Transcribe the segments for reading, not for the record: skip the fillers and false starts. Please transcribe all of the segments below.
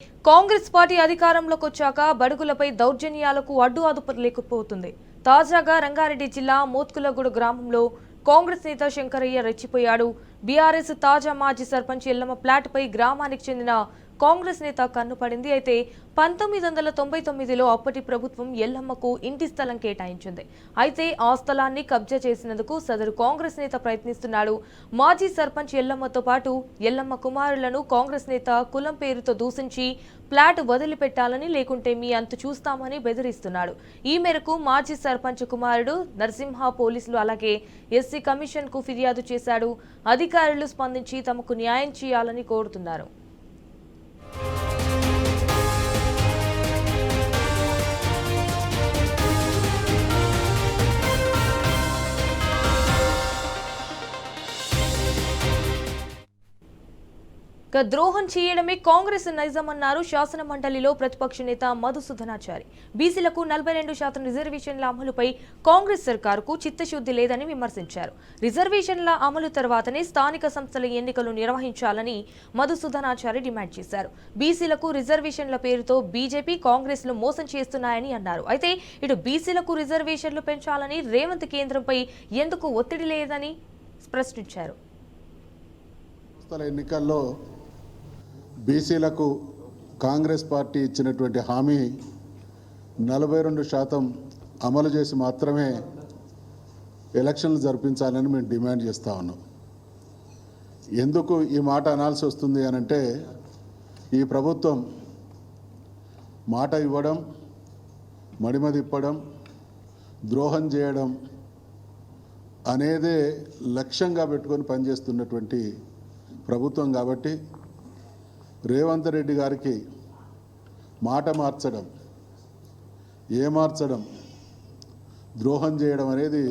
Congress party అధికారంలోకి వచ్చాక బడుగులపై దౌర్జన్యాలకు అడ్డు అదుపు లేకపోతుంది. తాజాగా రంగారెడ్డి జిల్లా మోత్కులగూడ గ్రామంలో కాంగ్రెస్ నేత శంకరయ్య రెచ్చిపోయాడు. బీఆర్ఎస్ తాజా మాజీ సర్పంచ్ ఎల్లమ్మ ప్లాట్ పై గ్రామానికి చెందిన కాంగ్రెస్ నేత కన్నుపడింది. అయితే 1999లో అప్పటి ప్రభుత్వం ఎల్లమ్మకు ఇంటి స్థలం కేటాయించింది. అయితే ఆ స్థలాన్ని కబ్జా చేసినందుకు సదరు కాంగ్రెస్ నేత ప్రయత్నిస్తున్నాడు. మాజీ సర్పంచ్ ఎల్లమ్మతో పాటు ఎల్లమ్మ కుమారులను కాంగ్రెస్ నేత కులం పేరుతో దూషించి ప్లాట్ వదిలిపెట్టాలని లేకుంటే మీ అంతు చూస్తామని బెదిరిస్తున్నాడు. ఈ మేరకు మాజీ సర్పంచ్ కుమారుడు నరసింహ పోలీసులు అలాగే ఎస్సీ కమిషన్ కు ఫిర్యాదు చేశాడు. అధికారులు స్పందించి తమకు న్యాయం చేయాలని కోరుతున్నారు. ద్రోహం చేయడమే కాంగ్రెస్ నైజమన్నారు శాసన మండలిలో ప్రతిపక్ష నేత మధుసూదనాచారి. బీసీలకు 42% రిజర్వేషన్ల అమలుపై కాంగ్రెస్ సర్కారుకు చిత్తశుద్ధి లేదని విమర్శించారు. రిజర్వేషన్ల అమలు తర్వాతనే స్థానిక సంస్థల ఎన్నికలు నిర్వహించాలని మధుసూదనాచారి డిమాండ్ చేశారు. బీసీలకు రిజర్వేషన్ల పేరుతో బీజేపీ కాంగ్రెస్లు మోసం చేస్తున్నాయని అన్నారు. అయితే ఇటు బీసీలకు రిజర్వేషన్లు పెంచాలని రేవంత్ కేంద్రంపై ఎందుకు ఒత్తిడి లేదని ప్రశ్నించారు. ఎన్నికల్లో బీసీలకు కాంగ్రెస్ పార్టీ ఇచ్చినటువంటి హామీ 42% అమలు చేసి మాత్రమే ఎలక్షన్లు జరిపించాలని మేము డిమాండ్ చేస్తూ ఉన్నాం. ఎందుకు ఈ మాట అనాల్సి వస్తుంది అనంటే ఈ ప్రభుత్వం మాట ఇవ్వడం, మడిమ తిప్పడం, ద్రోహం చేయడం అనేదే లక్ష్యంగా పెట్టుకొని పనిచేస్తున్నటువంటి ప్రభుత్వం. కాబట్టి రేవంత్ రెడ్డి గారికి మాట మార్చడం, మార్చడం, ద్రోహం చేయడం అనేది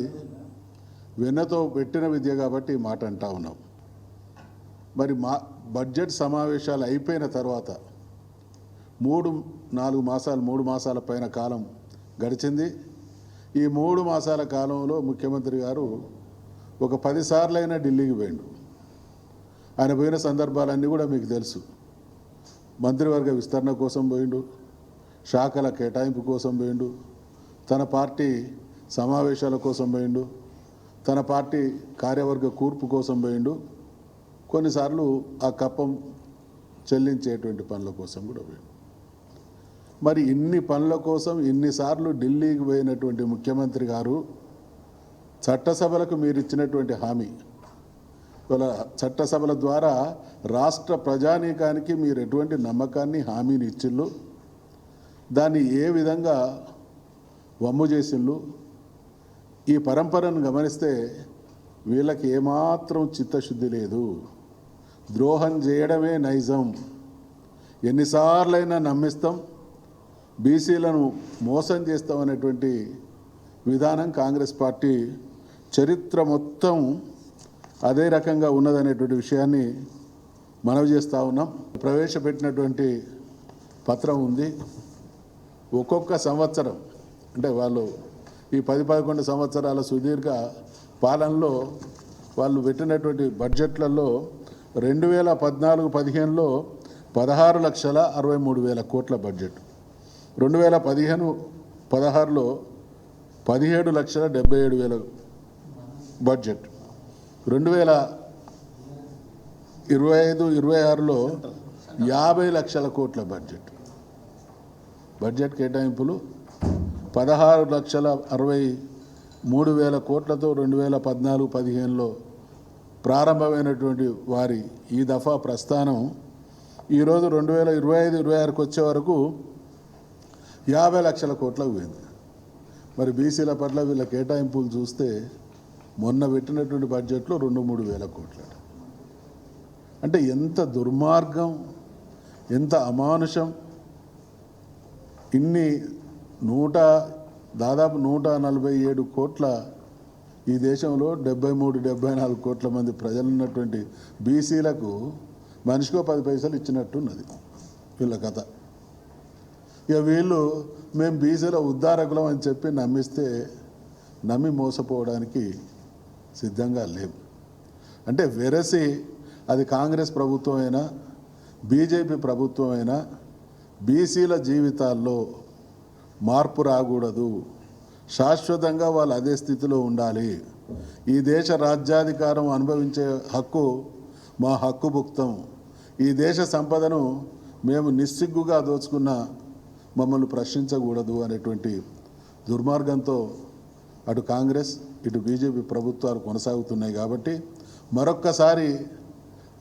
వెన్నతో పెట్టిన విద్య కాబట్టి మాట అంటా ఉన్నాం. మరి బడ్జెట్ సమావేశాలు అయిపోయిన తర్వాత 3 మాసాల పైన కాలం గడిచింది. ఈ 3 మాసాల కాలంలో ముఖ్యమంత్రి గారు ఒక 10 సార్లైనా ఢిల్లీకి పోయిండు. ఆయన పోయిన సందర్భాలన్నీ కూడా మీకు తెలుసు. మంత్రివర్గ విస్తరణ కోసం పోయిండు, శాఖల కేటాయింపు కోసం పోయిండు, తన పార్టీ సమావేశాల కోసం పోయిండు, తన పార్టీ కార్యవర్గ కూర్పు కోసం పోయిండు, కొన్నిసార్లు ఆ కప్పం చెల్లించేటువంటి పనుల కోసం కూడా పోయిండు. మరి ఇన్ని పనుల కోసం ఇన్నిసార్లు ఢిల్లీకి పోయినటువంటి ముఖ్యమంత్రి గారు చట్టసభలకు మీరు ఇచ్చినటువంటి హామీ, చట్టసభల ద్వారా రాష్ట్ర ప్రజానీకానికి మీరు ఎటువంటి నమ్మకాన్ని, హామీని ఇచ్చిళ్ళు, దాన్ని ఏ విధంగా వమ్ము చేసిళ్ళు, ఈ పరంపరను గమనిస్తే వీళ్ళకి ఏమాత్రం చిత్తశుద్ధి లేదు. ద్రోహం చేయడమే నైజం. ఎన్నిసార్లైనా నమ్మిస్తాం, బీసీలను మోసం చేస్తామనేటువంటి విధానం కాంగ్రెస్ పార్టీ చరిత్ర మొత్తం అదే రకంగా ఉన్నదనేటువంటి విషయాన్ని మనవి చేస్తూ ఉన్నాం. ప్రవేశపెట్టినటువంటి పత్రం ఉంది. ఒక్కొక్క సంవత్సరం అంటే వాళ్ళు ఈ 10-11 సంవత్సరాల సుదీర్ఘ పాలనలో వాళ్ళు పెట్టినటువంటి బడ్జెట్లలో 2014-15లో 16,63,000 కోట్ల బడ్జెట్, 2015-16లో 17,77,000 బడ్జెట్, 2025-26లో 50 లక్షల కోట్ల బడ్జెట్ కేటాయింపులు 16,63,000 కోట్లతో 2014-15లో ప్రారంభమైనటువంటి వారి ఈ దఫా ప్రస్థానం ఈరోజు 2025-26కు వచ్చే వరకు 50 లక్షల కోట్లకు పోయింది. మరి బీసీల పట్ల వీళ్ళ కేటాయింపులు చూస్తే మొన్న పెట్టినటువంటి బడ్జెట్లో 2-3 వేల కోట్లు. అంటే ఎంత దుర్మార్గం, ఎంత అమానుషం. ఇన్ని దాదాపు 147 కోట్ల ఈ దేశంలో 73-74 కోట్ల మంది ప్రజలున్నటువంటి బీసీలకు మనిషికో 10 పైసలు ఇచ్చినట్టున్నది వీళ్ళ కథ. ఇక వీళ్ళు మేము బీసీల ఉద్ధారకులం అని చెప్పి నమ్మి మోసపోవడానికి సిద్ధంగా లేవు. అంటే వెరసి అది కాంగ్రెస్ ప్రభుత్వం అయినా బీజేపీ ప్రభుత్వం అయినా బీసీల జీవితాల్లో మార్పు రాకూడదు, శాశ్వతంగా వాళ్ళు అదే స్థితిలో ఉండాలి. ఈ దేశ రాజ్యాధికారం అనుభవించే హక్కు మా హక్కుభుక్తం. ఈ దేశ సంపదను మేము నిస్సిగ్గుగా దోచుకున్న మమ్మల్ని ప్రశ్నించకూడదు అనేటువంటి దుర్మార్గంతో అటు కాంగ్రెస్ ఇటు బీజేపీ ప్రభుత్వాలు కొనసాగుతున్నాయి. కాబట్టి మరొక్కసారి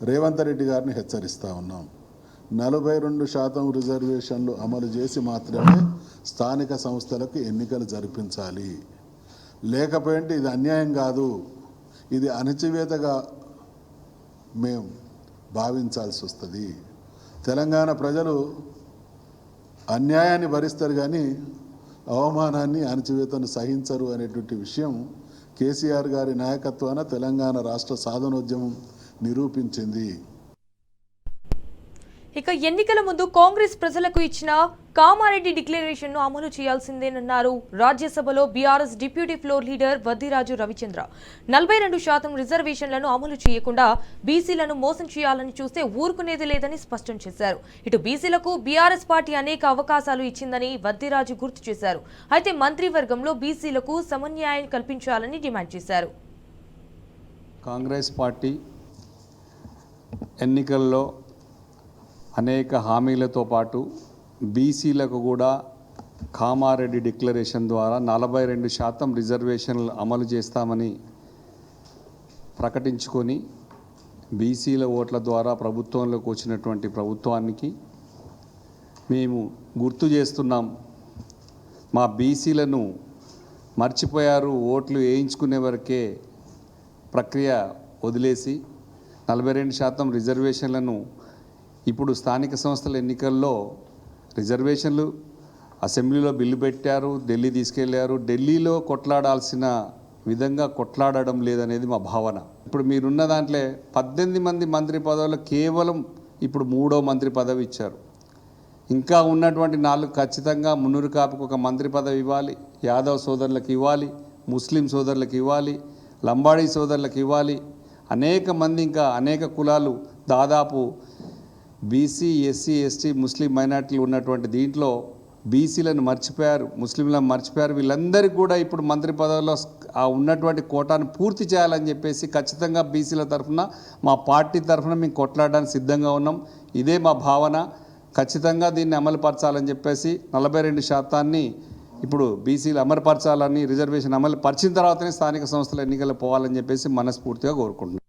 రేవంత్ రెడ్డి గారిని హెచ్చరిస్తూ ఉన్నాం. 42% రిజర్వేషన్లు అమలు చేసి మాత్రమే స్థానిక సంస్థలకు ఎన్నికలు జరిపించాలి. లేకపోతే ఇది అన్యాయం కాదు, ఇది అణచివేతగా మేము భావించాల్సి వస్తుంది. తెలంగాణ ప్రజలు అన్యాయాన్ని భరిస్తారు కానీ అవమానాన్ని, అణచివేతను సహించరు అనేటువంటి విషయం కేసీఆర్ గారి నాయకత్వాన తెలంగాణ రాష్ట్ర సాధనోద్యమం నిరూపించింది. ఇక ఎన్నికల ముందు కాంగ్రెస్ ప్రజలకు ఇచ్చిన కామారెడ్డి డిక్లరేషన్ ను అమలు చేయాల్సిందేనన్నారు రాజ్యసభలో BRS deputy floor leader Vaddiraju Ravichandra. 42% రిజర్వేషన్లను అమలు చేయకుండా బీసీలను మోసం చేయాలని చూస్తే ఊరుకునేది లేదని స్పష్టం చేశారు. ఇటు బీసీలకు బీఆర్ఎస్ పార్టీ అనేక అవకాశాలు ఇచ్చిందని వద్దిరాజు గుర్తు చేశారు. అయితే మంత్రివర్గంలో బీసీలకు సమన్యాయం కల్పించాలని డిమాండ్ చేశారు. కాంగ్రెస్ పార్టీ ఎన్నికల్లో అనేక హామీలతో పాటు బీసీలకు కూడా కామారెడ్డి డిక్లరేషన్ ద్వారా 42% రిజర్వేషన్లు అమలు చేస్తామని ప్రకటించుకొని బీసీల ఓట్ల ద్వారా ప్రభుత్వంలోకి వచ్చినటువంటి ప్రభుత్వానికి మేము గుర్తు చేస్తున్నాం. మా బీసీలను మర్చిపోయారు, ఓట్లు వేయించుకునే వరకే ప్రక్రియ వదిలేసి 42% రిజర్వేషన్లను ఇప్పుడు స్థానిక సంస్థల ఎన్నికల్లో రిజర్వేషన్లు అసెంబ్లీలో బిల్లు పెట్టారు, ఢిల్లీ తీసుకెళ్లారు. ఢిల్లీలో కొట్లాడాల్సిన విధంగా కొట్లాడడం లేదనేది మా భావన. ఇప్పుడు మీరున్న దాంట్లో 18 మంది మంత్రి పదవులు కేవలం ఇప్పుడు 3వ మంత్రి పదవి ఇచ్చారు. ఇంకా ఉన్నటువంటి 4 ఖచ్చితంగా మున్నూరు కాపుకు ఒక మంత్రి పదవి ఇవ్వాలి, యాదవ్ సోదరులకు ఇవ్వాలి, ముస్లిం సోదరులకు ఇవ్వాలి, లంబాడీ సోదరులకు ఇవ్వాలి. అనేక మంది ఇంకా అనేక కులాలు దాదాపు బీసీ, ఎస్సీ, ఎస్టీ, ముస్లిం మైనార్టీలు ఉన్నటువంటి దీంట్లో బీసీలను మర్చిపోయారు, ముస్లింలను మర్చిపోయారు. వీళ్ళందరికీ కూడా ఇప్పుడు మంత్రి పదవిలో ఆ ఉన్నటువంటి కోటాను పూర్తి చేయాలని చెప్పేసి ఖచ్చితంగా బీసీల తరఫున మా పార్టీ తరఫున మేము కొట్లాడడానికి సిద్ధంగా ఉన్నాం. ఇదే మా భావన. ఖచ్చితంగా దీన్ని అమలుపరచాలని చెప్పేసి 42% ఇప్పుడు బీసీలు అమలుపరచాలని, రిజర్వేషన్ అమలు పరిచిన తర్వాతనే స్థానిక సంస్థల ఎన్నికలు పోవాలని చెప్పేసి మనస్ఫూర్తిగా కోరుకుంటున్నాం.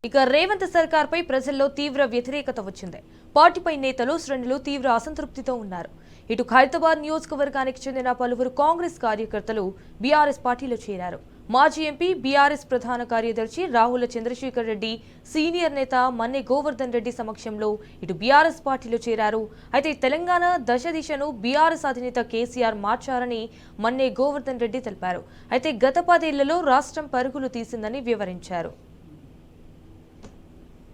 ఇక రేవంత్ సర్కార్పై ప్రజల్లో తీవ్ర వ్యతిరేకత వచ్చింది. పార్టీపై నేతలు, శ్రేణులు తీవ్ర అసంతృప్తితో ఉన్నారు. ఇటు ఖైరతాబాద్ నియోజకవర్గానికి చెందిన పలువురు కాంగ్రెస్ కార్యకర్తలు బీఆర్ఎస్ పార్టీలో చేరారు. మాజీ ఎంపీ, బీఆర్ఎస్ ప్రధాన కార్యదర్శి రాహుల చంద్రశేఖర్ రెడ్డి, సీనియర్ నేత మన్నె గోవర్ధన్ రెడ్డి సమక్షంలో ఇటు బీఆర్ఎస్ పార్టీలో చేరారు. అయితే తెలంగాణ దిశను బీఆర్ఎస్ అధినేత కేసీఆర్ మార్చారని మన్నె గోవర్ధన్ రెడ్డి తెలిపారు. అయితే గత 10 ఏళ్లలో రాష్ట్రం పరుగులు తీసిందని వివరించారు.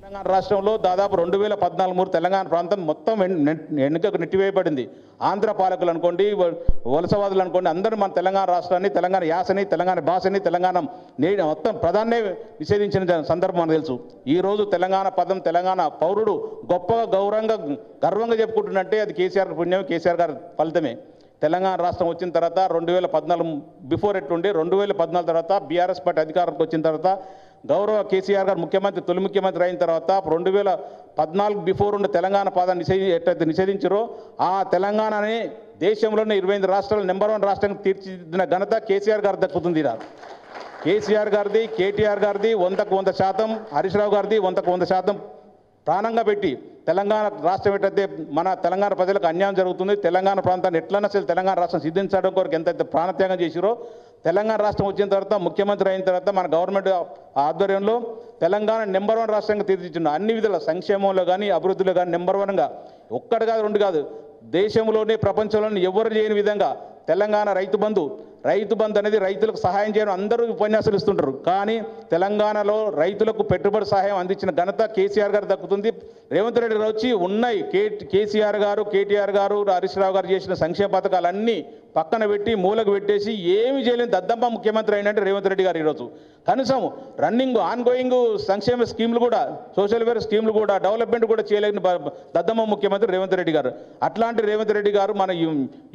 తెలంగాణ రాష్ట్రంలో దాదాపు 2014 తెలంగాణ ప్రాంతం మొత్తం ఎన్నికకు నెట్టివేయబడింది. ఆంధ్ర పాలకులు అనుకోండి, వలసవాదులు అనుకోండి, అందరూ మన తెలంగాణ రాష్ట్రాన్ని, తెలంగాణ యాసని, తెలంగాణ భాషని, తెలంగాణ మొత్తం ప్రధాన్నే నిషేధించిన సందర్భం మనకు తెలుసు. ఈరోజు తెలంగాణ పదం, తెలంగాణ పౌరుడు గొప్పగా గర్వంగా చెప్పుకుంటున్నట్టే అది కేసీఆర్ పుణ్యం, కేసీఆర్ గారి ఫలితమే. తెలంగాణ రాష్ట్రం వచ్చిన తర్వాత 2014 బిఫోర్ ఎట్లుండి 2014 తర్వాత బీఆర్ఎస్ పార్టీ అధికారంకి వచ్చిన తర్వాత గౌరవ కేసీఆర్ గారు ముఖ్యమంత్రి, తొలి ముఖ్యమంత్రి అయిన తర్వాత 2014 బిఫోర్ ఉండే తెలంగాణ పదాన్ని ఎట్లయితే నిషేధించారో ఆ తెలంగాణని దేశంలోనే 25 రాష్ట్రాలు నెంబర్ 1 రాష్ట్రంగా తీర్చిదిద్దిన ఘనత కేసీఆర్ గారు దక్కుతుంది. కేసీఆర్ గారిది, కేటీఆర్ గారిది 100% హరీష్ రావు గారిది 100% ప్రాణంగా పెట్టి తెలంగాణ రాష్ట్రం ఎట్లయితే మన తెలంగాణ ప్రజలకు అన్యాయం జరుగుతుంది, తెలంగాణ ప్రాంతాన్ని ఎట్లన్నా అసలు తెలంగాణ రాష్ట్రం సిద్ధించడం కొరకు ఎంతైతే ప్రాణత్యాగం చేసిరో, తెలంగాణ రాష్ట్రం వచ్చిన తర్వాత ముఖ్యమంత్రి అయిన తర్వాత మన గవర్నమెంట్ ఆధ్వర్యంలో తెలంగాణ నెంబర్ 1 రాష్ట్రంగా తీర్చిదిద్దిన అన్ని విధాల సంక్షేమంలో కానీ, అభివృద్ధిలో కానీ నెంబర్ 1గా ఒక్కటి కాదు, 2 కాదు, దేశంలోనే ప్రపంచంలోనే ఎవరు చేయని విధంగా తెలంగాణ రైతు బంధు అనేది రైతులకు సహాయం చేయడం అందరూ ఉపన్యాసాలు ఇస్తుంటారు. కానీ తెలంగాణలో రైతులకు పెట్టుబడి సహాయం అందించిన ఘనత కేసీఆర్ గారు దక్కుతుంది. రేవంత్ రెడ్డి గారు వచ్చి ఉన్నాయి కేసీఆర్ గారు, కేటీఆర్ గారు, హరీష్ రావు గారు చేసిన సంక్షేమ పథకాలన్నీ పక్కన పెట్టి మూలకు పెట్టేసి ఏమి చేయలేని దద్దమ్మ ముఖ్యమంత్రి అయినంటే రేవంత్ రెడ్డి గారు ఈరోజు. కనీసం రన్నింగ్ ఆన్గోయింగ్ సంక్షేమ స్కీములు కూడా, సోషల్ వెల్ఫేర్ స్కీములు కూడా, డెవలప్మెంట్ కూడా చేయలేని దద్దమ్మ ముఖ్యమంత్రి రేవంత్ రెడ్డి గారు. అట్లాంటి రేవంత్ రెడ్డి గారు మన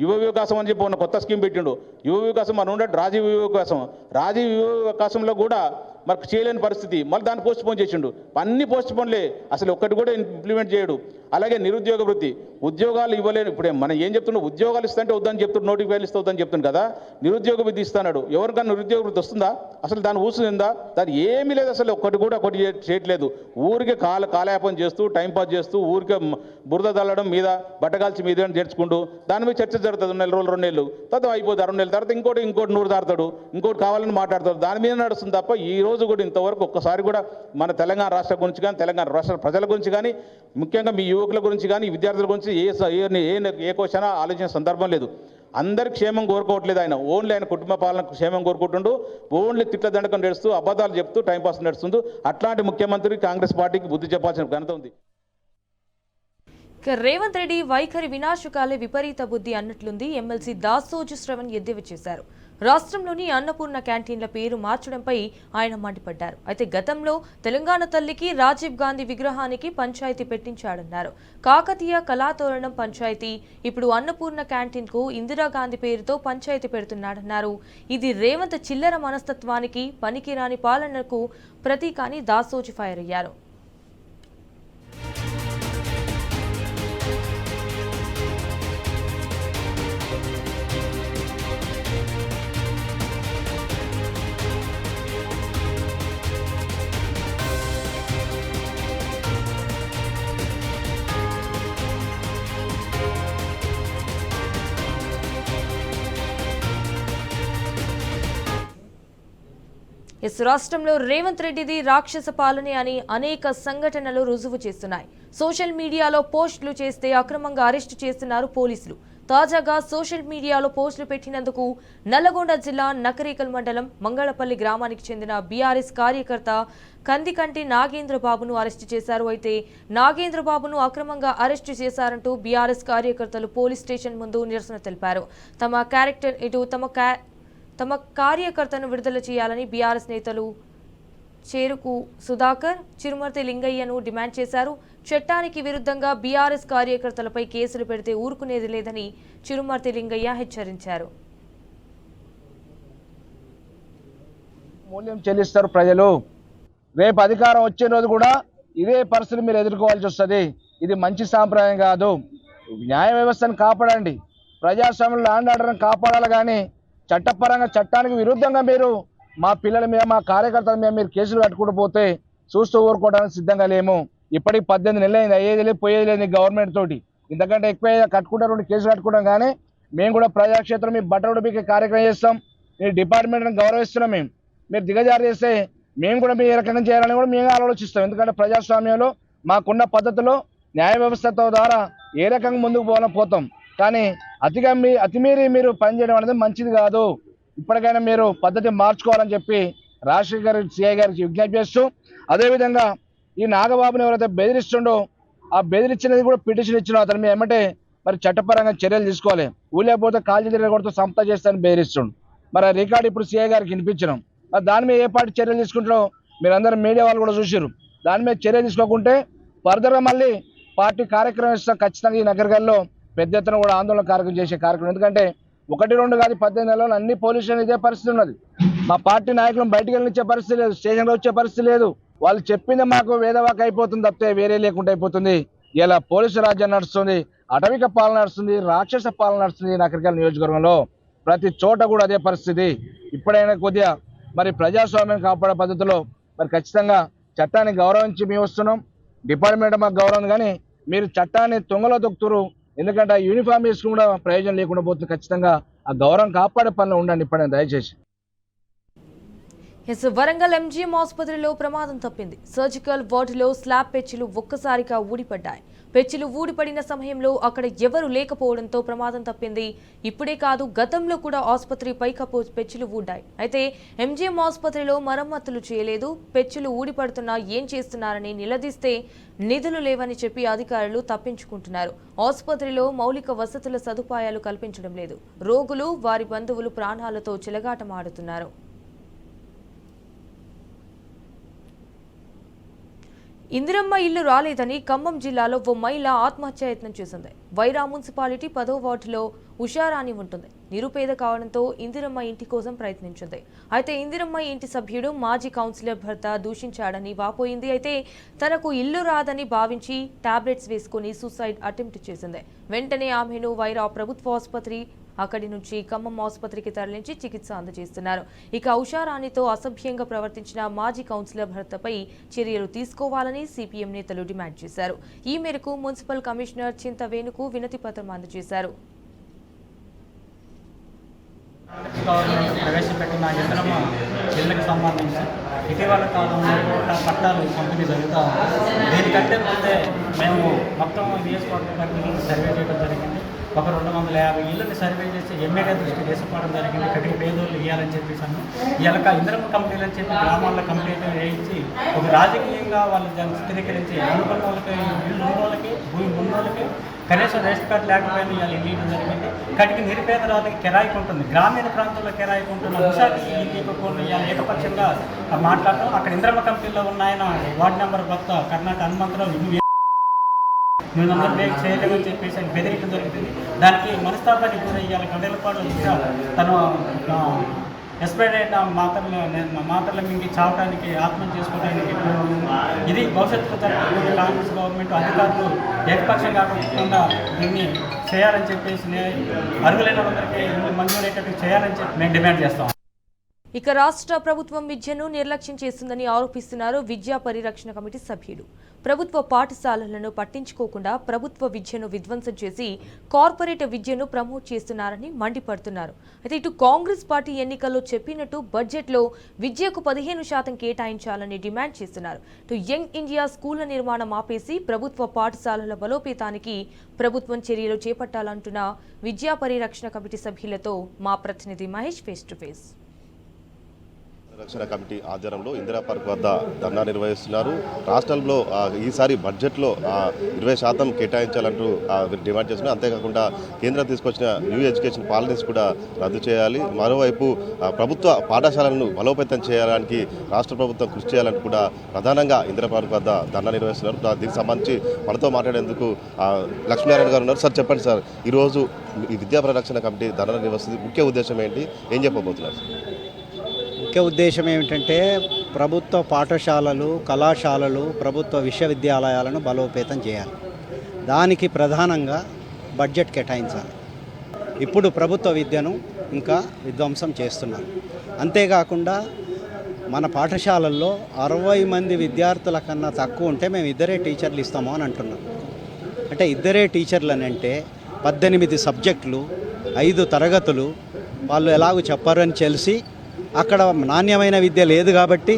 యువ వికాసం అని చెప్పి ఉన్న కొత్త స్కీమ్ పెట్టిండు. యువ వికాసం మన ఉండే రాజీవ్ యువ వికాసం, రాజీవ్ యువ వికాసంలో కూడా మనకు చేయలేని పరిస్థితి. మళ్ళీ దాన్ని పోస్ట్ పోన్ చేసిండు. అన్ని పోస్ట్ పోన్లే, అసలు ఒక్కటి కూడా ఇంప్లిమెంట్ చేయడు. అలాగే నిరుద్యోగ వృత్తి, ఉద్యోగాలు ఇవ్వలేను. ఇప్పుడు మనం ఏం చెప్తున్నాం, ఉద్యోగాలు ఇస్తుంటే వద్దని చెప్తున్నాడు, నోటిఫైలు ఇస్తే వద్దని చెప్తుంది కదా. నిరుద్యోగ వృత్తి ఇస్తున్నాడు. ఎవరికన్నా నిరుద్యోగ వృత్తి వస్తుందా? అసలు దాని ఊసుందా? దాని ఏమీ లేదు. అసలు ఒక్కటి కూడా ఒకటి చేయట్లేదు. ఊరికే కాలయాపన చేస్తూ, టైంపాస్ చేస్తూ, ఊరికే బురద తల్లడం మీద, బట్టగాల్చి మీద చేర్చుకుంటూ దాని మీద చర్చ జరుగుతుంది. 1 నెల రోజులు, 2 నెలలు తర్వాత అయిపోతుంది. 2 నెలల తర్వాత ఇంకోటి నూరు దాడతాడు, ఇంకోటి కావాలని మాట్లాడతాడు. దాని మీద నడుస్తుంది తప్ప ఈ రోజు కూడా ఇంతవరకు ఒక్కసారి కూడా మన తెలంగాణ రాష్ట్రం గురించి కానీ, తెలంగాణ రాష్ట్ర ప్రజల గురించి కానీ, ముఖ్యంగా మీ యువకుల గురించి కానీ, విద్యార్థుల గురించి ఏ క్వశ్చన్ ఆలోచించిన సందర్భం లేదు. అందరి క్షేమం కోరుకోవట్లేదు ఆయన. ఓన్లీ ఆయన కుటుంబ పాలన క్షేమం కోరుకుంటుండు. ఓన్లీ తిట్ల దండకం నడుస్తూ, అబద్ధాలు చెప్తూ టైంపాస్ నడుస్తుంది. అట్లాంటి ముఖ్యమంత్రి కాంగ్రెస్ పార్టీకి బుద్ధి చెప్పాల్సిన ఘనత ఉంది. రేవంత్ రెడ్డి వైఖరి వినాశకాలే విపరీత బుద్ధి అన్నట్లుంది. ఎమ్మెల్సీ దాసోజు శ్రవణ్ ఎద్దేవా చేశారు. రాష్ట్రంలోని అన్నపూర్ణ క్యాంటీన్ల పేరు మార్చడంపై ఆయన మండిపడ్డారు. అయితే గతంలో తెలంగాణ తల్లికి రాజీవ్ గాంధీ విగ్రహానికి పంచాయతీ పెట్టించాడన్నారు. కాకతీయ కళాతోరణం పంచాయతీ ఇప్పుడు అన్నపూర్ణ క్యాంటీన్కు ఇందిరాగాంధీ పేరుతో పంచాయతీ పెడుతున్నాడన్నారు. ఇది రేవంత్ చిల్లర మనస్తత్వానికి, పనికిరాని పాలనకు ప్రతీక అని దాసోజు ఫైర్ అయ్యారు. రాష్ట్రంలో రేవంత్ రెడ్డిది రాక్షస పాలనే అని అనేక సంఘటనలు రుజువు చేస్తున్నాయి. సోషల్ మీడియాలో పోస్టులు చేస్తే అక్రమంగా అరెస్టు చేస్తున్నారు పోలీసులు. తాజాగా సోషల్ మీడియాలో పోస్టులు పెట్టినందుకు నల్లగొండ జిల్లా నకరేకల్ మండలం మంగళపల్లి గ్రామానికి చెందిన బీఆర్ఎస్ కార్యకర్త కందికంటి నాగేంద్రబాబును అరెస్టు చేశారు. అయితే నాగేంద్రబాబును అక్రమంగా అరెస్టు చేశారంటూ బీఆర్ఎస్ కార్యకర్తలు పోలీస్ స్టేషన్ ముందు నిరసన తెలిపారు. తమ కార్యకర్తను విడుదల చేయాలని బీఆర్ఎస్ నేతలు చేరుకు సుధాకర్, చిరుమర్తి లింగయ్యను డిమాండ్ చేశారు. చట్టానికి విరుద్ధంగా బీఆర్ఎస్ కార్యకర్తలపై కేసులు పెడితే ఊరుకునేది లేదని చిరుమర్తి లింగయ్య హెచ్చరించారు. మూల్యం చెల్లిస్తారు ప్రజలు. రేపు అధికారం వచ్చే రోజు కూడా ఇదే పరిస్థితి మీరు ఎదుర్కోవాల్సి వస్తుంది. ఇది మంచి సాంప్రదాయం కాదు. న్యాయ వ్యవస్థను కాపాడండి, ప్రజాస్వామ్యం ల్యాండ్ ఆర్డర్ని కాపాడాలి. కానీ చట్టపరంగా చట్టానికి విరుద్ధంగా మీరు మా పిల్లల మీద, మా కార్యకర్తల మీద మీరు కేసులు కట్టుకుంటూ పోతే చూస్తూ ఊరుకోవడానికి సిద్ధంగా లేము. ఇప్పటికి 18 నెలలు అయింది, అయ్యేది లేదు పోయేది లేదు గవర్నమెంట్ తోటి. ఇంతకంటే ఎక్కువ కట్టుకుంటారు, కేసులు కట్టుకుంటాం. కానీ మేము కూడా ప్రజాక్షేత్రం మీ బట్టలు ఉడిపే కార్యక్రమం చేస్తాం. మీ డిపార్ట్మెంట్ని గౌరవిస్తున్నాం. మీరు దిగజారు చేస్తే మేము కూడా మీ రకంగా చేయాలని కూడా మేము ఆలోచిస్తాం. ఎందుకంటే ప్రజాస్వామ్యంలో మాకున్న పద్ధతిలో న్యాయ వ్యవస్థతో ద్వారా ఏ రకంగా ముందుకు పోతాం. కానీ అతిమీరి మీరు పనిచేయడం అనేది మంచిది కాదు. ఇప్పటికైనా మీరు పద్ధతి మార్చుకోవాలని చెప్పి రాజశేఖర్ గారి సిఐ గారికి విజ్ఞప్తి చేస్తూ, అదేవిధంగా ఈ నాగబాబుని ఎవరైతే బెదిరిస్తుండో ఆ బెదిరించినది కూడా పిటిషన్ ఇచ్చిన అతను మీ ఏమంటే మరి చట్టపరంగా చర్యలు తీసుకోవాలి. ఊళ్ళేపోతే కాల్చి తిరగొడుతూ సంస్థ చేస్తానని బెదిరిస్తుండు. మరి ఆ రికార్డు ఇప్పుడు సిఐ గారికి వినిపించినాం. మరి దాని మీద ఏ పార్టీ చర్యలు తీసుకుంటారో మీరందరూ మీడియా వాళ్ళు కూడా చూసారు. దాని మీద చర్య తీసుకోకుంటే ఫర్దర్గా మళ్ళీ పార్టీ కార్యక్రమం ఇస్తాం. ఖచ్చితంగా ఈ నగరగల్లో పెద్ద ఎత్తున కూడా ఆందోళన కార్యక్రమం చేసే కార్యక్రమం. ఎందుకంటే 1-2 కాదు 18 నెలలు అన్ని పోలీస్ స్టేషన్ ఇదే పరిస్థితి ఉన్నది. మా పార్టీ నాయకులను బయటికి వెళ్ళిచ్చే పరిస్థితి లేదు, స్టేషన్లో వచ్చే పరిస్థితి లేదు. వాళ్ళు చెప్పింది మాకు వేదవాక అయిపోతుంది తప్పితే వేరే లేకుండా అయిపోతుంది. ఇలా పోలీసు రాజ్యం నడుస్తుంది, అటవిక పాలన నడుస్తుంది, రాక్షస పాలన నడుస్తుంది. నకరికల్ నియోజకవర్గంలో ప్రతి చోట కూడా అదే పరిస్థితి. ఇప్పుడైనా కొద్దిగా మరి ప్రజాస్వామ్యం కాపాడే పద్ధతిలో మరి ఖచ్చితంగా చట్టాన్ని గౌరవించి మేము వస్తున్నాం. డిపార్ట్మెంట్ మాకు గౌరవం, కానీ మీరు చట్టాన్ని తొంగలో తొక్కుతురు. ఎందుకంటే ఆ యూనిఫామ్ వేసుకుని కూడా ప్రయోజనం లేకుండా పోతుంది. ఖచ్చితంగా ఆ గౌరవం కాపాడే పనిలో ఉండండి ఇప్పుడైనా దయచేసి. వరంగల్ ఎంజీఎం ఆసుపత్రిలో ప్రమాదం తప్పింది. సర్జికల్ వార్డులో స్లాబ్ పెచ్చులు ఒక్కసారిగా ఊడిపడ్డాయి. పెచ్చులు ఊడిపడిన సమయంలో అక్కడ ఎవరు లేకపోవడంతో ప్రమాదం తప్పింది. ఇప్పుడే కాదు, గతంలో కూడా ఆసుపత్రి పైకప్పు పెచ్చులు ఊడ్డాయి. అయితే ఎంజీఎం ఆసుపత్రిలో మరమ్మతులు చేయలేదు. పెచ్చులు ఊడిపడుతున్నా ఏం చేస్తున్నారని నిలదీస్తే నిధులు లేవని చెప్పి అధికారులు తప్పించుకుంటున్నారు. ఆసుపత్రిలో మౌలిక వసతుల సదుపాయాలు కల్పించడం లేదు. రోగులు, వారి బంధువులు ప్రాణాలతో చెలగాటమాడుతున్నారు. ఇందిరమ్మ ఇల్లు రాలేదని ఖమ్మం జిల్లాలో ఓ మహిళ ఆత్మహత్యాయత్నం చేసింది. వైరా మున్సిపాలిటీ 10వ వార్డులో ఉషారాణి ఉంటుంది. నిరుపేద కావడంతో ఇందిరమ్మ ఇంటి కోసం ప్రయత్నించింది. అయితే ఇందిరమ్మ ఇంటి సభ్యుడు మాజీ కౌన్సిలర్ భర్త దూషించాడని వాపోయింది. అయితే తనకు ఇల్లు రాదని భావించి టాబ్లెట్స్ వేసుకుని సూసైడ్ అటెంప్ట్ చేసింది. వెంటనే ఆమెను వైరా ప్రభుత్వ ఆసుపత్రి అక్కడి నుంచి ఖమ్మం ఆసుపత్రికి తరలించి చికిత్స అందజేస్తున్నారు. ఇక ఉషారాణితో అసభ్యంగా ప్రవర్తించిన మాజీ కౌన్సిలర్ భర్తపై చర్యలు తీసుకోవాలని సిపిఎం నేతలు డిమాండ్ చేశారు. ఈ మేరకు మున్సిపల్ కమిషనర్ చింతవేణుకు వినతి పత్రం అందజేశారు. ప్రవేశపెట్టిన ఇందిరమ్మ ఇళ్లకు సంబంధించి ఇటీవల కాలంలో పట్టాలు పంపిణీ జరుగుతూ ఉంది. దీనికంటే ముందే మేము మొత్తం నియోజకవర్గ సర్వే చేయడం జరిగింది. ఒక 250 ఇళ్ళని సర్వే చేసి ఎమ్మెల్యే దృష్టి తీసుకోవడం జరిగింది. కటిక పేదోళ్ళు ఇవ్వాలని చెప్పేసాను. ఇలా ఇందిరమ్మ కంపెనీలు అని చెప్పి గ్రామాల్లో కంప్లీట్ వేయించి ఒక రాజకీయంగా వాళ్ళు చిత్రీకరించి అనుకున్న వాళ్ళకి ఇల్లు ఉన్న వాళ్ళకి భూమి ఉన్న వాళ్ళకి కనీసం రేషన్ కార్డు లేకపోయినా ఇవాళ ఇల్లు ఇవ్వడం జరిగింది. కటికి నిరుపేదరాలకి కిరాయికి ఉంటుంది. గ్రామీణ ప్రాంతంలో కిరాయికి ఉంటున్న ఉషాకి ఇంటికి కొన్ని ఇవాళ ఏకపక్షంగా మాట్లాడటం. అక్కడ ఇందిరమ్మ కంపెనీలో ఉన్న ఆయన వార్డు నెంబర్ కొత్త కర్ణాటక హనుమంతరావు మేమందరూ మేకు చేయలేమని చెప్పేసి ఆయన బెదిరించడం జరుగుతుంది. దానికి మనస్తాపానికి కూడా ఇవాళ గంటలపాటు తను ఎస్పైడ్ అయిన మాత్రలు మింగి చావడానికి ఆత్మహత్య చేసుకోవడానికి ఇది భవిష్యత్తులో జరగకుండా కాంగ్రెస్ గవర్నమెంట్ అధికారులు ఏకపక్షం కాకుండా దీన్ని చేయాలని చెప్పేసి అర్హులైన వాళ్ళందరికీ మంజూరయ్యేటట్టు చేయాలని చెప్పి మేము డిమాండ్ చేస్తాం. ఇక రాష్ట్ర ప్రభుత్వం విద్యను నిర్లక్ష్యం చేస్తుందని ఆరోపిస్తున్నారు విద్యా పరిరక్షణ కమిటీ సభ్యులు. ప్రభుత్వ పాఠశాలలను పట్టించుకోకుండా ప్రభుత్వ విద్యను విధ్వంసం చేసి కార్పొరేట్ విద్యను ప్రమోట్ చేస్తున్నారని మండిపడుతున్నారు. అయితే ఇటు కాంగ్రెస్ పార్టీ ఎన్నికల్లో చెప్పినట్టు బడ్జెట్లో విద్యకు 15% కేటాయించాలని డిమాండ్ చేస్తున్నారు. ఇటు యంగ్ ఇండియా స్కూళ్ల నిర్మాణం ఆపేసి ప్రభుత్వ పాఠశాలల బలోపేతానికి ప్రభుత్వం చర్యలు చేపట్టాలంటున్న విద్యా పరిరక్షణ కమిటీ సభ్యులతో మా ప్రతినిధి మహేష్ ఫేస్ టు ఫేస్. రక్షణ కమిటీ ఆధ్వర్యంలో ఇందిరా పార్క్ వద్ద ధర్నా నిర్వహిస్తున్నారు. రాష్ట్రంలో ఈసారి బడ్జెట్లో 20% కేటాయించాలంటూ డిమాండ్ చేస్తున్నారు. అంతేకాకుండా కేంద్రం తీసుకొచ్చిన న్యూ ఎడ్యుకేషన్ పాలసీస్ కూడా రద్దు చేయాలి. మరోవైపు ప్రభుత్వ పాఠశాలలను బలోపేతం చేయడానికి రాష్ట్ర ప్రభుత్వం కృషి చేయాలని కూడా ప్రధానంగా ఇందిరా పార్క్ వద్ద ధర్నా నిర్వహిస్తున్నారు. దీనికి సంబంధించి మనతో మాట్లాడేందుకు లక్ష్మీనారాయణ గారు ఉన్నారు. సార్ చెప్పండి సార్, ఈరోజు ఈ విద్యా పరిరక్షణ కమిటీ ధర్నా నిర్వహిస్తుంది, ముఖ్య ఉద్దేశం ఏంటి, ఏం చెప్పబోతున్నారు? ముఖ్య ఉద్దేశం ఏమిటంటే ప్రభుత్వ పాఠశాలలు, కళాశాలలు, ప్రభుత్వ విశ్వవిద్యాలయాలను బలోపేతం చేయాలి. దానికి ప్రధానంగా బడ్జెట్ కేటాయించాలి. ఇప్పుడు ప్రభుత్వ విద్యను ఇంకా విధ్వంసం చేస్తున్నారు. అంతేకాకుండా మన పాఠశాలల్లో 60 మంది విద్యార్థుల కన్నా తక్కువ ఉంటే మేము 2 టీచర్లు ఇస్తాము అని అంటున్నాం. అంటే 2 టీచర్లు అని అంటే 18 సబ్జెక్టులు, 5 తరగతులు వాళ్ళు ఎలాగో చెప్పారని తెలిసి అక్కడ నాణ్యమైన విద్య లేదు కాబట్టి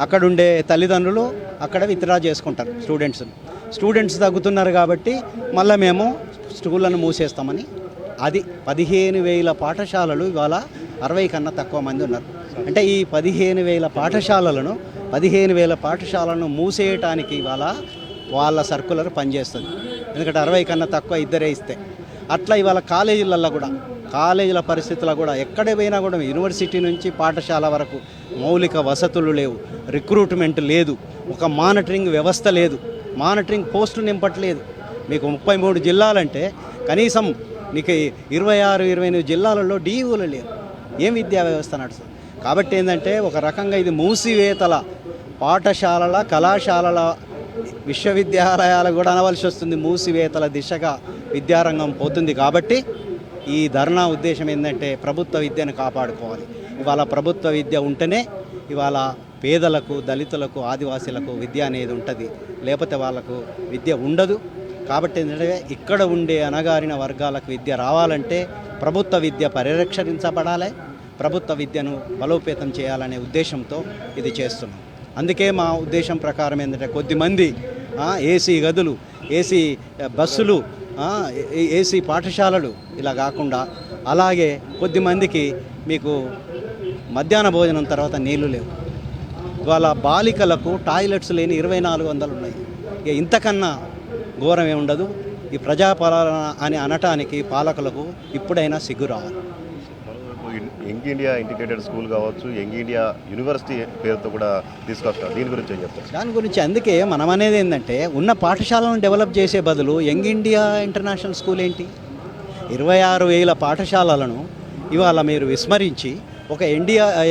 అక్కడ ఉండే తల్లిదండ్రులు అక్కడ విత్డ్రా చేసుకుంటారు. స్టూడెంట్స్ తగ్గుతున్నారు కాబట్టి మళ్ళీ మేము స్కూళ్ళను మూసేస్తామని. అది 15,000 పాఠశాలలు ఇవాళ 60 కన్నా తక్కువ మంది ఉన్నారు. అంటే ఈ 15,000 పాఠశాలను మూసేయటానికి ఇవాళ వాళ్ళ సర్కులర్ పనిచేస్తుంది. ఎందుకంటే 60 కన్నా తక్కువ 2 ఇస్తే అట్లా ఇవాళ కాలేజీల పరిస్థితుల్లో కూడా ఎక్కడ పోయినా కూడా యూనివర్సిటీ నుంచి పాఠశాల వరకు మౌలిక వసతులు లేవు, రిక్రూట్మెంట్ లేదు, ఒక మానిటరింగ్ వ్యవస్థ లేదు, మానిటరింగ్ పోస్టులు నింపట్లేదు. మీకు 33 జిల్లాలంటే కనీసం నీకు 26-28 జిల్లాలలో డీఈఓలు లేరు. ఏం విద్యా వ్యవస్థ నడుస్తుంది? కాబట్టి ఏంటంటే ఒక రకంగా ఇది మూసివేతల పాఠశాలల, కళాశాలల, విశ్వవిద్యాలయాలు కూడా అనవలసి వస్తుంది. మూసివేతల దిశగా విద్యారంగం పోతుంది. కాబట్టి ఈ ధర్నా ఉద్దేశం ఏంటంటే ప్రభుత్వ విద్యను కాపాడుకోవాలి. ఇవాళ ప్రభుత్వ విద్య ఉంటేనే ఇవాళ పేదలకు, దళితులకు, ఆదివాసీలకు విద్య అనేది ఉంటుంది, లేకపోతే వాళ్ళకు విద్య ఉండదు. కాబట్టి ఏంటంటే ఇక్కడ ఉండే అణగారిన వర్గాలకు విద్య రావాలంటే ప్రభుత్వ విద్య పరిరక్షించబడాలి, ప్రభుత్వ విద్యను బలోపేతం చేయాలనే ఉద్దేశంతో ఇది చేస్తున్నాం. అందుకే మా ఉద్దేశం ప్రకారం ఏంటంటే కొద్దిమంది ఏసీ గదులు, ఏసీ బస్సులు, ఏసీ పాఠశాలలు ఇలా కాకుండా అలాగే కొద్దిమందికి మీకు మధ్యాహ్న భోజనం తర్వాత నీళ్లు లేవు. ఇవాళ బాలికలకు టాయిలెట్స్ లేని 2400 ఉన్నాయి. ఇక ఇంతకన్నా ఘోరమే ఉండదు. ఈ ప్రజాపాలన అని అనటానికి పాలకులకు ఇప్పుడైనా సిగ్గు రావాలి. యంగ్ ఇండియా ఇంటిగ్రేటెడ్ స్కూల్ కావచ్చు, యంగ్ ఇండియా యూనివర్సిటీ పేరుతో కూడా తీసుకొస్తారు. దీని గురించి ఏం చెప్తారు? దాని గురించి అందుకే మనం అనేది ఏంటంటే ఉన్న పాఠశాలను డెవలప్ చేసే బదులు యంగ్ ఇండియా ఇంటర్నేషనల్ స్కూల్ ఏంటి? 26,000 పాఠశాలలను ఇవాళ మీరు విస్మరించి ఒక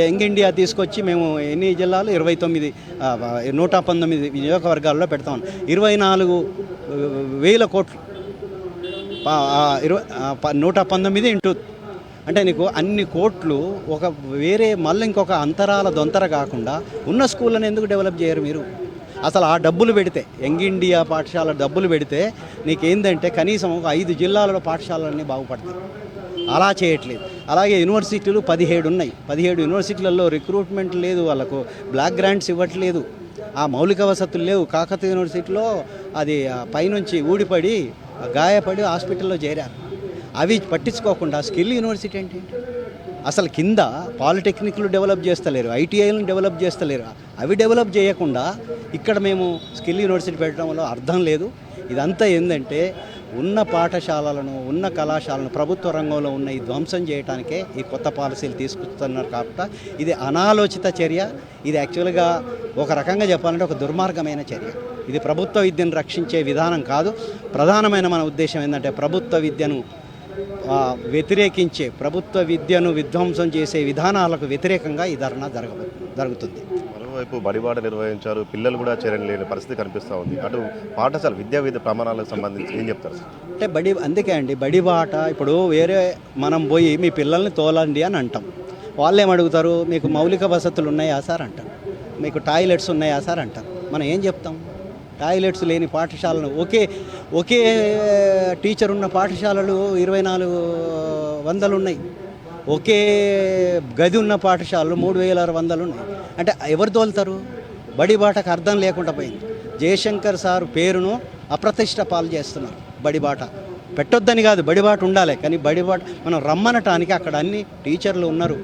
యంగ్ ఇండియా తీసుకొచ్చి మేము ఎన్ని జిల్లాలు 119 నియోజకవర్గాల్లో పెడతాం. 24,000 కోట్లు 119 ఇంటూ అంటే నీకు అన్ని కోట్లు ఒక వేరే మళ్ళీ ఇంకొక అంతరాల దొంతర కాకుండా ఉన్న స్కూళ్ళని ఎందుకు డెవలప్ చేయరు మీరు? అసలు ఆ డబ్బులు పెడితే యంగ్ ఇండియా పాఠశాల డబ్బులు పెడితే నీకేందంటే కనీసం ఒక 5 జిల్లాలలో పాఠశాలలన్నీ బాగుపడతాయి. అలా చేయట్లేదు. అలాగే యూనివర్సిటీలు 17 ఉన్నాయి. 17 యూనివర్సిటీలలో రిక్రూట్మెంట్ లేదు, వాళ్ళకు బ్లాక్ గ్రాంట్స్ ఇవ్వట్లేదు, ఆ మౌలిక వసతులు లేవు. కాకతీయ యూనివర్సిటీలో అది పైనుంచి ఊడిపడి గాయపడి హాస్పిటల్లో చేరారు. అవి పట్టించుకోకుండా స్కిల్ యూనివర్సిటీ ఏంటి? అసలు కింద పాలిటెక్నిక్లు డెవలప్ చేస్తలేరు, ఐటీఐలను డెవలప్ చేస్తలేరు. అవి డెవలప్ చేయకుండా ఇక్కడ మేము స్కిల్ యూనివర్సిటీ పెట్టడం వల్ల అర్థం లేదు. ఇదంతా ఏంటంటే ఉన్న పాఠశాలలను, ఉన్న కళాశాలను ప్రభుత్వ రంగంలో ఉన్న ఈ ధ్వంసం చేయడానికే ఈ కొత్త పాలసీలు తీసుకొస్తున్నారు. కాబట్టి ఇది అనాలోచిత చర్య. ఇది యాక్చువల్గా ఒక రకంగా చెప్పాలంటే ఒక దుర్మార్గమైన చర్య. ఇది ప్రభుత్వ విద్యను రక్షించే విధానం కాదు. ప్రధానమైన మన ఉద్దేశం ఏంటంటే ప్రభుత్వ విద్యను వ్యతిరేకించే, ప్రభుత్వ విద్యను విధ్వంసం చేసే విధానాలకు వ్యతిరేకంగా ఈ ధర్నా జరుగుతుంది. మరోవైపు బడిబాట నిర్వహించారు, పిల్లలు కూడా చేరలేని పరిస్థితి కనిపిస్తూ ఉంది. అటు పాఠశాల విద్యా ప్రమాణాలకు సంబంధించి ఏం చెప్తారు? అంటే అందుకే అండి బడిబాట ఇప్పుడు వేరే మనం పోయి మీ పిల్లల్ని తోలండి అని అంటాం. వాళ్ళు ఏమడుగుతారు? మీకు మౌలిక వసతులు ఉన్నాయా సార్ అంటారు, మీకు టాయిలెట్స్ ఉన్నాయా సార్ అంటారు. మనం ఏం చెప్తాం? టాయిలెట్స్ లేని పాఠశాలను ఒకే టీచర్ ఉన్న పాఠశాలలు 2,400 ఉన్నాయి. ఒకే గది ఉన్న పాఠశాలలు 3,600 ఉన్నాయి. అంటే ఎవరు తోలుతారు? బడిబాటకు అర్థం లేకుండా పోయింది. జయశంకర్ సార్ పేరును అప్రతిష్ట పాలు చేస్తున్నారు. బడిబాట పెట్టొద్దని కాదు, బడిబాట ఉండాలి. కానీ బడిబాట మనం రమ్మనటానికి అక్కడ అన్ని టీచర్లు ఉన్నారు.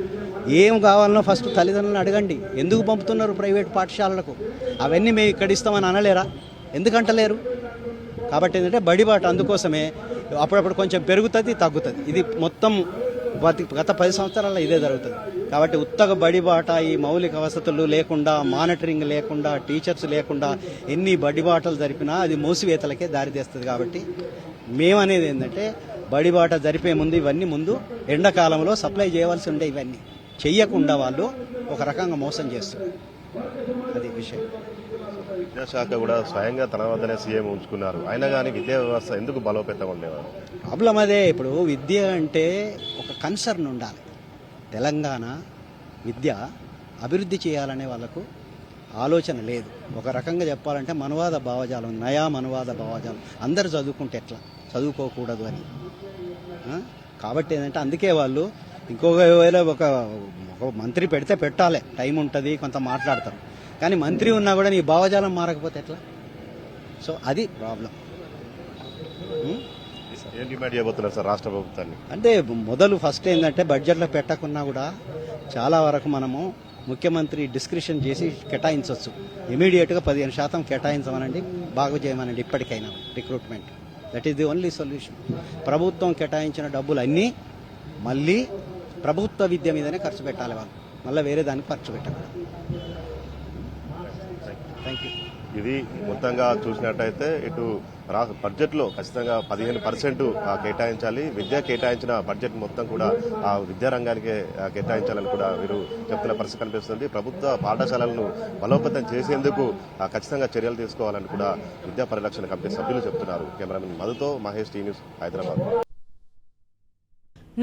ఏం కావాలనో ఫస్ట్ తల్లిదండ్రులను అడగండి. ఎందుకు పంపుతున్నారు ప్రైవేట్ పాఠశాలలకు? అవన్నీ మేము ఇక్కడ ఇస్తామని అనలేరా? ఎందుకంటలేరు? కాబట్టి ఏంటంటే బడిబాట అందుకోసమే అప్పుడప్పుడు కొంచెం పెరుగుతుంది, తగ్గుతుంది. ఇది మొత్తం గత 10 సంవత్సరాల్లో ఇదే జరుగుతుంది. కాబట్టి ఉత్తగ బడిబాట, ఈ మౌలిక వసతులు లేకుండా, మానిటరింగ్ లేకుండా, టీచర్స్ లేకుండా ఎన్ని బడిబాటలు జరిపినా అది మూసివేతలకే దారితీస్తుంది. కాబట్టి మేమనేది ఏంటంటే బడిబాట జరిపే ముందు ఇవన్నీ ముందు ఎండాకాలంలో సప్లై చేయవలసి ఉండే ఇవన్నీ చెయ్యకుండా వాళ్ళు ఒక రకంగా మోసం చేస్తున్నారు. అది విషయం. విద్యాశాఖ కూడా స్వయంగా తన వద్దనే సీఎం ఉంచుకున్నారు. అయినా కానీ విద్యా వ్యవస్థ ఎందుకు బలోపేతంగా ఉండేవారు? ప్రాబ్లం అదే. ఇప్పుడు విద్య అంటే ఒక కన్సర్న్ ఉండాలి. తెలంగాణ విద్య అభివృద్ధి చేయాలనే వాళ్ళకు ఆలోచన లేదు. ఒక రకంగా చెప్పాలంటే మనువాద భావజాలం, నయా మనువాద భావజాలం. అందరు చదువుకుంటే ఎట్లా, చదువుకోకూడదు అని. కాబట్టి ఏంటంటే అందుకే వాళ్ళు ఇంకొక వేళ ఒక మంత్రి పెడితే పెట్టాలి, టైం ఉంటుంది, కొంత మాట్లాడతారు. కానీ మంత్రి ఉన్నా కూడా నీ భావజాలం మారకపోతే ఎట్లా? సో అది ప్రాబ్లం. ఏం డిమాండ్ చేయబోతున్నారు సార్ రాష్ట్ర ప్రభుత్వాన్ని? అంటే మొదలు ఫస్ట్ ఏంటంటే బడ్జెట్లో పెట్టకున్నా కూడా చాలా వరకు మనము ముఖ్యమంత్రి డిస్క్రిప్షన్ చేసి కేటాయించవచ్చు. ఇమీడియట్గా 15% కేటాయించమనండి, బాగు చేయమనండి. ఇప్పటికైనా recruitment, that is the only solution. ప్రభుత్వం కేటాయించిన డబ్బులు అన్నీ మళ్ళీ ప్రభుత్వ విద్య మీదనే ఖర్చు పెట్టాలి. వాళ్ళు మళ్ళీ వేరే దానికి ఖర్చు పెట్టకూడదు. Thank you. ఇది మొత్తంగా చూసినట్టయితే ఇటు బడ్జెట్లో ఖచ్చితంగా 15% కేటాయించాలి. విద్య కేటాయించిన బడ్జెట్ మొత్తం కూడా ఆ విద్యారంగానికే కేటాయించాలని కూడా వీరు చెప్తున్న పరిస్థితి కనిపిస్తుంది. ప్రభుత్వ పాఠశాలలను బలోపేతం చేసేందుకు ఖచ్చితంగా చర్యలు తీసుకోవాలని కూడా విద్యా పరిరక్షణ కమిటీ సభ్యులు చెప్తున్నారు. కెమెరామెన్ మధుతో మహేష్, టీ న్యూస్, హైదరాబాద్.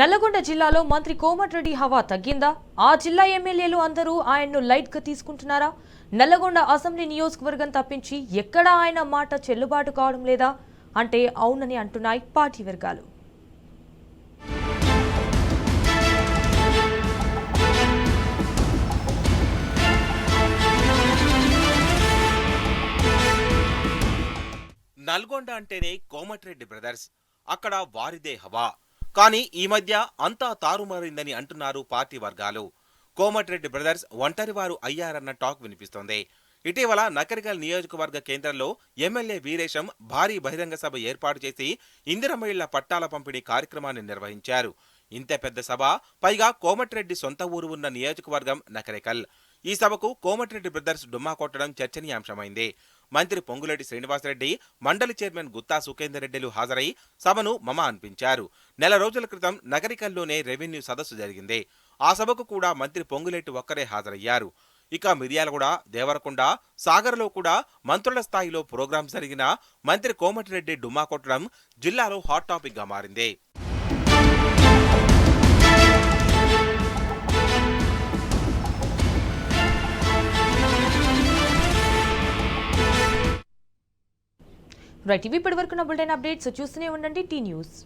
నల్లగొండ జిల్లాలో మంత్రి కోమటిరెడ్డి హవా తగ్గిందా? ఆ జిల్లా ఎమ్మెల్యేలు అందరూ ఆయన్ను లైట్గా తీసుకుంటున్నారా? నల్లగొండ అసెంబ్లీ నియోజకవర్గం తప్పించి ఎక్కడా ఆయన మాట చెల్లుబాటు కావడం లేదా అంటే అవునని అంటున్నాయి పార్టీ వర్గాలు. నల్గొండ అంటేనే కోమటిరెడ్డి బ్రదర్స్, అక్కడ వారిదే హవా. కానీ ఈ మధ్య అంతా తారుమారిందని అంటున్నారు పార్టీ వర్గాలు. కోమటిరెడ్డి బ్రదర్స్ ఒంటరివారు అయ్యారన్న టాక్ వినిపిస్తోంది. ఇటీవల నకరికల్ నియోజకవర్గ కేంద్రంలో ఎమ్మెల్యే వీరేశం భారీ బహిరంగ సభ ఏర్పాటు చేసి ఇందిరమ్మ ఇళ్ల పట్టాల పంపిణీ కార్యక్రమాన్ని నిర్వహించారు. ఇంత పెద్ద సభ, పైగా కోమటిరెడ్డి సొంత ఊరు ఉన్న నియోజకవర్గం నకరికల్. ఈ సభకు కోమటిరెడ్డి బ్రదర్స్ డుమ్మా కొట్టడం చర్చనీయాంశమైంది. మంత్రి పొంగులేటి శ్రీనివాసరెడ్డి, మండలి చైర్మన్ గుత్తా సుఖేందర్ రెడ్డిలు హాజరై సభను మమ అనిపించారు. నెల రోజుల క్రితం నగరికల్లోనే రెవెన్యూ సదస్సు జరిగింది. ఆ సభకు కూడా మంత్రి పొంగులేటి ఒక్కరే హాజరయ్యారు. ఇక మిర్యాలగూడ, దేవరకొండ, సాగర్లో కూడా మంత్రుల స్థాయిలో ప్రోగ్రాం జరిగిన మంత్రి కోమటిరెడ్డి డుమ్మా కొట్టడం జిల్లాలో హాట్ టాపిక్ గా మారింది. రైట్, ఇవి ఇప్పటివరకు నా బులెటిన్ అప్డేట్స్. చూస్తూనే ఉండండి టీ న్యూస్.